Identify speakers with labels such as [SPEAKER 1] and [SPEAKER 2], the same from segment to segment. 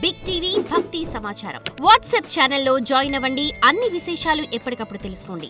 [SPEAKER 1] Big TV భక్తి సమాచారం WhatsApp ఛానల్లో జాయిన్ అవ్వండి. అన్ని విశేషాలు ఎప్పటికప్పుడు తెలుసుకోండి.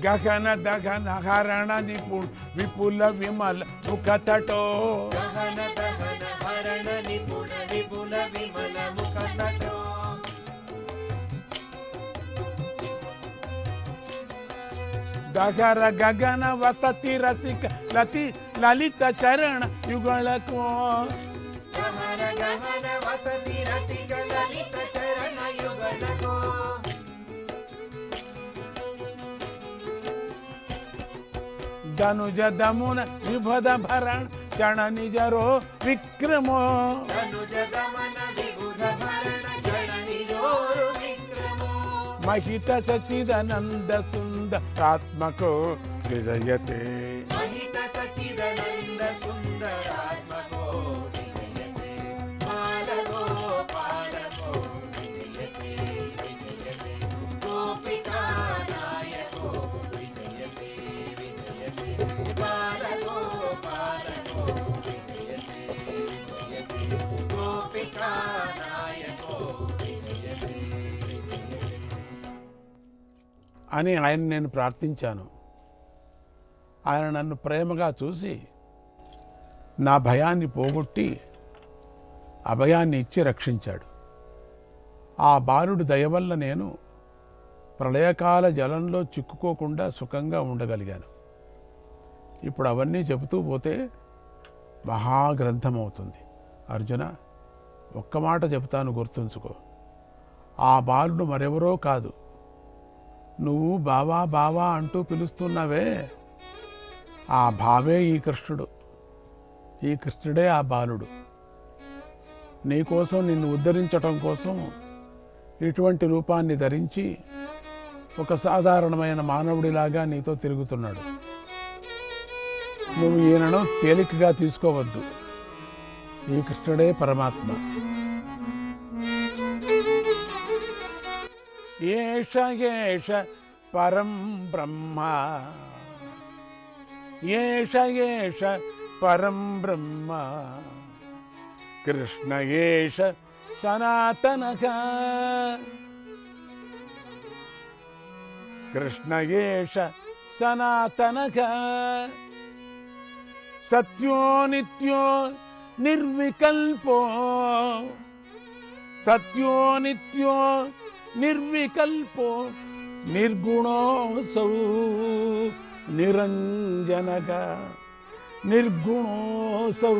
[SPEAKER 2] గగన దగన హరణ విపుల విమల ముఖతటో
[SPEAKER 3] గగన దగన హరణ నిపుణ విపుల విమల ముఖతటో
[SPEAKER 2] గగర గగన వసతి రసిక లలిత చరణ యుగళకో
[SPEAKER 3] గహన గహన వసతి రసిక లలిత చరణ యుగళకో
[SPEAKER 2] ధనుజ దమున విభద భరణ చణ నిజరో విక్రమో
[SPEAKER 3] ధనుజ దమన విబుధ భరణ చణ నిజోరు విక్రమో
[SPEAKER 2] మహిత సచిదానంద సుందరాత్మకో విజయతే
[SPEAKER 3] మహిత సచిదానంద సుందరాత్మకో విజయతే బాలగో బాలగో విజయతే విజయతే గోపికా నాయకో విజయతే విజయతే బాలగో బాలగో విజయతే విజయతే గోపికా నాయకో విజయతే
[SPEAKER 2] అని ఆయన నేను ప్రార్థించాను. ఆయన నన్ను ప్రేమగా చూసి నా భయాన్ని పోగొట్టి అభయాన్ని ఇచ్చి రక్షించాడు. ఆ బాలుడి దయ వల్ల నేను ప్రళయకాల జలంలో చిక్కుకోకుండా సుఖంగా ఉండగలిగాను. ఇప్పుడు అవన్నీ చెబుతూ పోతే మహాగ్రంథమవుతుంది. అర్జున, ఒక్క మాట చెబుతాను, గుర్తుంచుకో. ఆ బాలుడు మరెవరో కాదు, నువ్వు బావా బావా అంటూ పిలుస్తున్నావే, ఆ భావే ఈ కృష్ణుడు. ఈ కృష్ణుడే ఆ బాలుడు. నీకోసం, నిన్ను ఉద్ధరించటం కోసం ఇటువంటి రూపాన్ని ధరించి ఒక సాధారణమైన మానవుడిలాగా నీతో తిరుగుతున్నాడు. నువ్వు ఈయనను తేలికగా తీసుకోవద్దు. ఈ కృష్ణుడే పరమాత్మ. ఏష ఏష పరం బ్రహ్మ, ఏష ఏష పరం బ్రహ్మ, కృష్ణ ఏష సనాతనః, కృష్ణ ఏష సనాతనః, సత్యో నిత్యో నిర్వికల్పో, సత్యో నిత్యో నిర్వికల్పో, నిర్గుణోऽసౌ నిరంజనక, నిర్గుణోऽసౌ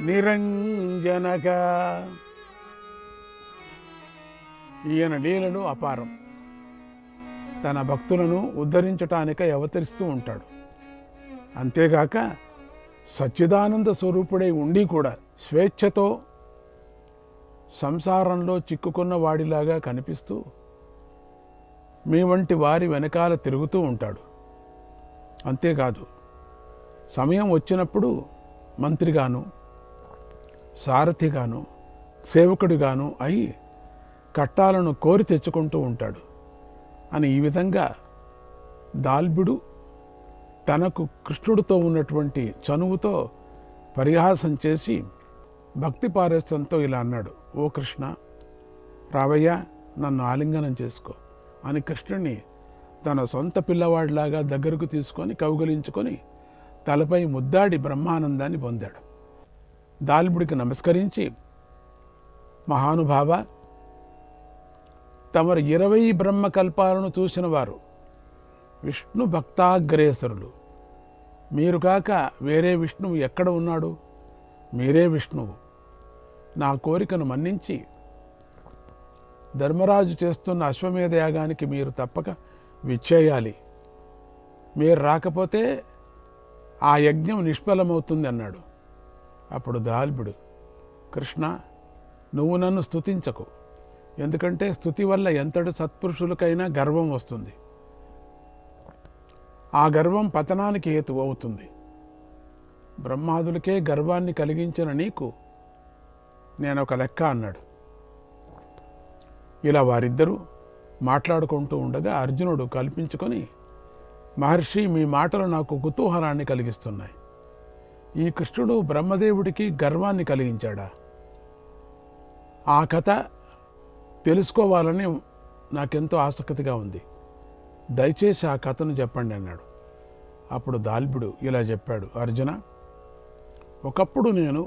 [SPEAKER 2] నిరంజనక. ఈయన లీలలు అపారం. తన భక్తులను ఉద్ధరించటానికై అవతరిస్తూ ఉంటాడు. అంతేగాక సచ్చిదానంద స్వరూపుడై ఉండి కూడా స్వేచ్ఛతో సంసారంలో చిక్కుకున్న వాడిలాగా కనిపిస్తూ మీ వంటి వారి వెనకాల తిరుగుతూ ఉంటాడు. అంతేకాదు, సమయం వచ్చినప్పుడు మంత్రిగాను, సారథిగాను, సేవకుడిగాను అయి కట్టాలను కోరి తెచ్చుకుంటూ ఉంటాడు. అని ఈ విధంగా దాల్బుడు తనకు కృష్ణుడితో ఉన్నటువంటి చనువుతో పరిహాసం చేసి భక్తి పారస్యంతో ఇలా అన్నాడు: ఓ కృష్ణ, రావయ్యా, నన్ను ఆలింగనం చేసుకో అని కృష్ణుడిని తన సొంత పిల్లవాడిలాగా దగ్గరకు తీసుకొని కౌగిలించుకొని తలపై ముద్దాడి బ్రహ్మానందాన్ని పొందాడు. దాల్బుడికి నమస్కరించి, మహానుభావ, తమరు 20 బ్రహ్మకల్పాలను చూసిన వారు, విష్ణు భక్తాగ్రేసరులు. మీరు కాక వేరే విష్ణువు ఎక్కడ ఉన్నాడు? మీరే విష్ణువు. నా కోరికను మన్నించి ధర్మరాజు చేస్తున్న అశ్వమేధ యాగానికి మీరు తప్పక విచ్చేయాలి. మీరు రాకపోతే ఆ యజ్ఞం నిష్ఫలమవుతుంది అన్నాడు. అప్పుడు దాల్బుడు, కృష్ణ, నువ్వు నన్ను స్తుతించకు. ఎందుకంటే స్తుతి వల్ల ఎంతటి సత్పురుషులకైనా గర్వం వస్తుంది. ఆ గర్వం పతనానికి హేతు అవుతుంది. బ్రహ్మాదులకే గర్వాన్ని కలిగించిన నీకు నేనొక లెక్క అన్నాడు. ఇలా వారిద్దరూ మాట్లాడుకుంటూ ఉండగా అర్జునుడు కల్పించుకొని, మహర్షి, మీ మాటలు నాకు కుతూహలాన్ని కలిగిస్తున్నాయి. ఈ కృష్ణుడు బ్రహ్మదేవుడికి గర్వాన్ని కలిగించాడా? ఆ కథ తెలుసుకోవాలని నాకెంతో ఆసక్తిగా ఉంది. దయచేసి ఆ కథను చెప్పండి అన్నాడు. అప్పుడు దాల్భుడు ఇలా చెప్పాడు, అర్జున, ఒకప్పుడు నేను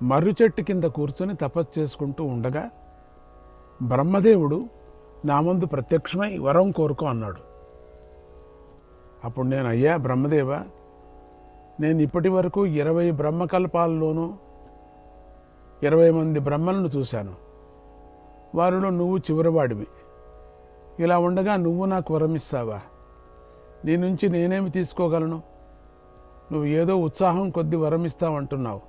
[SPEAKER 2] మర్రి చెట్టు కింద కూర్చొని తపస్సు చేసుకుంటూ ఉండగా బ్రహ్మదేవుడు నా ముందు ప్రత్యక్షమై వరం కోరుకో అన్నాడు. అప్పుడు నేను, అయ్యా బ్రహ్మదేవ, నేను ఇప్పటి వరకు 20 బ్రహ్మకల్పాల్లోనూ 20 మంది బ్రహ్మలను చూశాను. వారిలో నువ్వు చివరివాడివి. ఇలా ఉండగా నువ్వు నాకు వరమిస్తావా? నీ నుంచి నేనేమి తీసుకోగలను? నువ్వు ఏదో ఉత్సాహం కొద్ది వరమిస్తావంటున్నావు.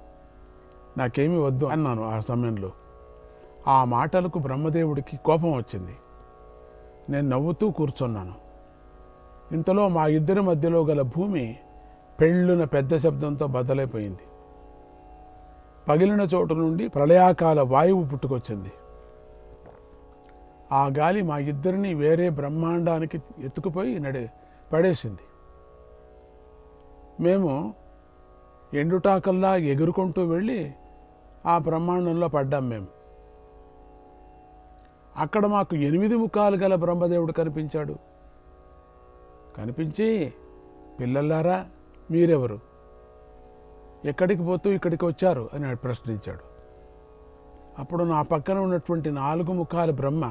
[SPEAKER 2] నాకేమీ వద్దు అన్నాను. ఆ సమయంలో ఆ మాటలకు బ్రహ్మదేవుడికి కోపం వచ్చింది. నేను నవ్వుతూ కూర్చున్నాను. ఇంతలో మా ఇద్దరి మధ్యలో గల భూమి పెళ్ళున పెద్ద శబ్దంతో బద్దలైపోయింది. పగిలిన చోటు నుండి ప్రళయాకాల వాయువు పుట్టుకొచ్చింది. ఆ గాలి మా ఇద్దరిని వేరే బ్రహ్మాండానికి ఎత్తుకుపోయి పడేసింది. మేము ఎండుటాకల్లా ఎగురుకుంటూ వెళ్ళి ఆ బ్రహ్మాండంలో పడ్డాం. మేము అక్కడ మాకు 8 ముఖాలు గల బ్రహ్మదేవుడు కనిపించాడు. కనిపించి, పిల్లలారా, మీరెవరు? ఎక్కడికి పోతూ ఇక్కడికి వచ్చారు అని ప్రశ్నించాడు. అప్పుడు నా పక్కన ఉన్నటువంటి 4 ముఖాల బ్రహ్మ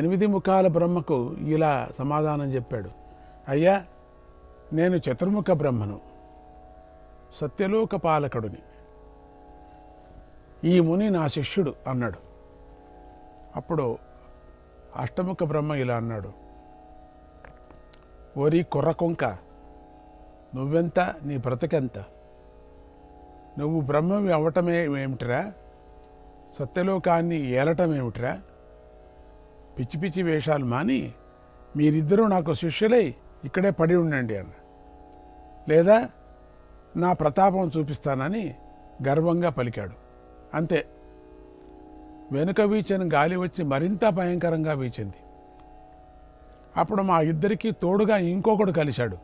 [SPEAKER 2] 8 ముఖాల బ్రహ్మకు ఇలా సమాధానం చెప్పాడు, అయ్యా, నేను చతుర్ముఖ బ్రహ్మను, సత్యలోక పాలకుడిని. ఈ ముని నా శిష్యుడు అన్నాడు. అప్పుడు అష్టముఖ బ్రహ్మ ఇలా అన్నాడు, ఓరి కుర్రకొంక, నువ్వెంత, నీ బ్రతకెంత? నువ్వు బ్రహ్మవి అవ్వటమే ఏమిటిరా? సత్యలోకాన్ని ఏలటం ఏమిటిరా? పిచ్చి పిచ్చి వేషాలు మాని మీరిద్దరూ నాకు శిష్యులై ఇక్కడే పడి ఉండండి అన్న, లేదా నా ప్రతాపం చూపిస్తానని గర్వంగా పలికాడు. అంతే, వెనుక వీచిన గాలి వచ్చి మరింత భయంకరంగా వీచింది. అప్పుడు మా ఇద్దరికీ తోడుగా ఇంకొకడు కలిశాడు.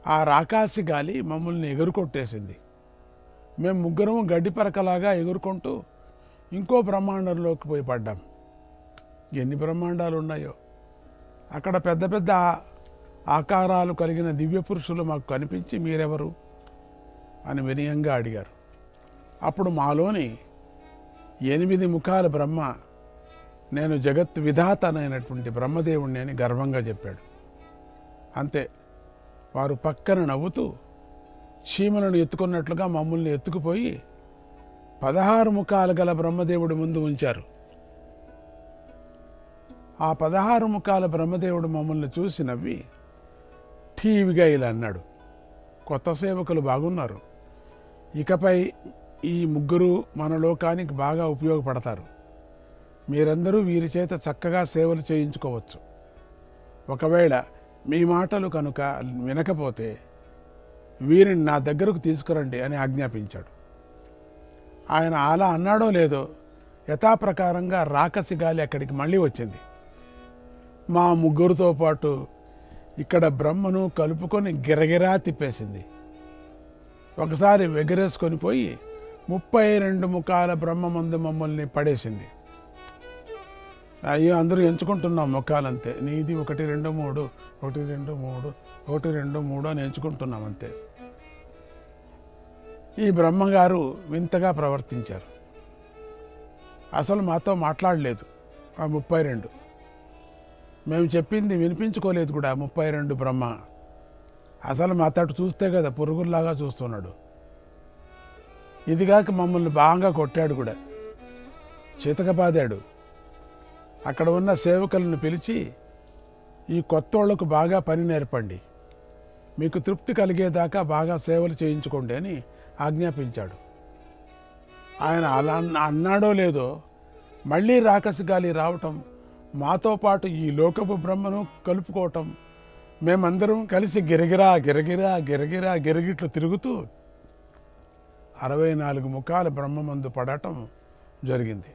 [SPEAKER 2] ఆ రాకాసి గాలి మమ్మల్ని ఎగురుకొట్టేసింది. మేము ముగ్గురము గడ్డిపరకలాగా ఎగురుకుంటూ ఇంకో బ్రహ్మాండంలోకి పోయి పడ్డాం. ఎన్ని బ్రహ్మాండాలు ఉన్నాయో! అక్కడ పెద్ద పెద్ద ఆకారాలు కలిగిన దివ్య పురుషులు మాకు కనిపించి, మీరెవరు అని వినయంగా అడిగారు. అప్పుడు మాలోని 8 ముఖాల బ్రహ్మ, నేను జగత్ విధాతనైనటువంటి బ్రహ్మదేవుణ్ణి అని గర్వంగా చెప్పాడు. అంతే, వారు పక్కన నవ్వుతూ చీమలను ఎత్తుకున్నట్లుగా మమ్మల్ని ఎత్తుకుపోయి 16 ముఖాలు గల బ్రహ్మదేవుడి ముందు ఉంచారు. ఆ 16 ముఖాల బ్రహ్మదేవుడు మమ్మల్ని చూసి నవ్వి ఠీవిగా ఇలా అన్నాడు, కొత్త సేవకులు బాగున్నారు. ఇకపై ఈ ముగ్గురు మన లోకానికి బాగా ఉపయోగపడతారు. మీరందరూ వీరి చేత చక్కగా సేవలు చేయించుకోవచ్చు. ఒకవేళ మీ మాటలు కనుక వినకపోతే వీరిని నా దగ్గరకు తీసుకురండి అని ఆజ్ఞాపించాడు. ఆయన అలా అన్నాడో లేదో యథాప్రకారంగా రాకసి గాలి అక్కడికి మళ్ళీ వచ్చింది. మా ముగ్గురితో పాటు ఇక్కడ బ్రహ్మను కలుపుకొని గిరగిరా తిప్పేసింది. ఒకసారి ఎగరేసుకొని పోయి 32 ముఖాల బ్రహ్మ ముందు మమ్మల్ని పడేసింది. అయ్యో, అందరూ ఎంచుకుంటున్నాం ముఖాలంతే. నీది 1 2 3 1 2 3 1 2 3 అని ఎంచుకుంటున్నాం అంతే. ఈ బ్రహ్మగారు వింతగా ప్రవర్తించారు. అసలు మాతో మాట్లాడలేదు. ఆ 32 మేము చెప్పింది వినిపించుకోలేదు కూడా. 32 బ్రహ్మ అసలు మాతోటి చూస్తే కదా పురుగుల్లాగా చూస్తున్నాడు. ఇదిగాక మమ్మల్ని బాగా కొట్టాడు కూడా, చితకబాదాడు. అక్కడ ఉన్న సేవకులను పిలిచి, ఈ కొత్తోళ్లకు బాగా పని నేర్పండి, మీకు తృప్తి కలిగేదాకా బాగా సేవలు చేయించుకోండి అని ఆజ్ఞాపించాడు. ఆయన అలా అన్నాడో లేదో మళ్ళీ రాకసి గాలి రావటం మాతో పాటు ఈ లోకపు బ్రహ్మను కలుపుకోవటం, మేమందరం కలిసి గిరగిరా గిరగిరా గిరగిరా గిరగిట్లు తిరుగుతూ 64 ముఖాల బ్రహ్మమందు పడటం జరిగింది.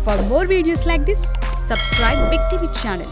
[SPEAKER 4] For more videos like this, subscribe Big TV channel.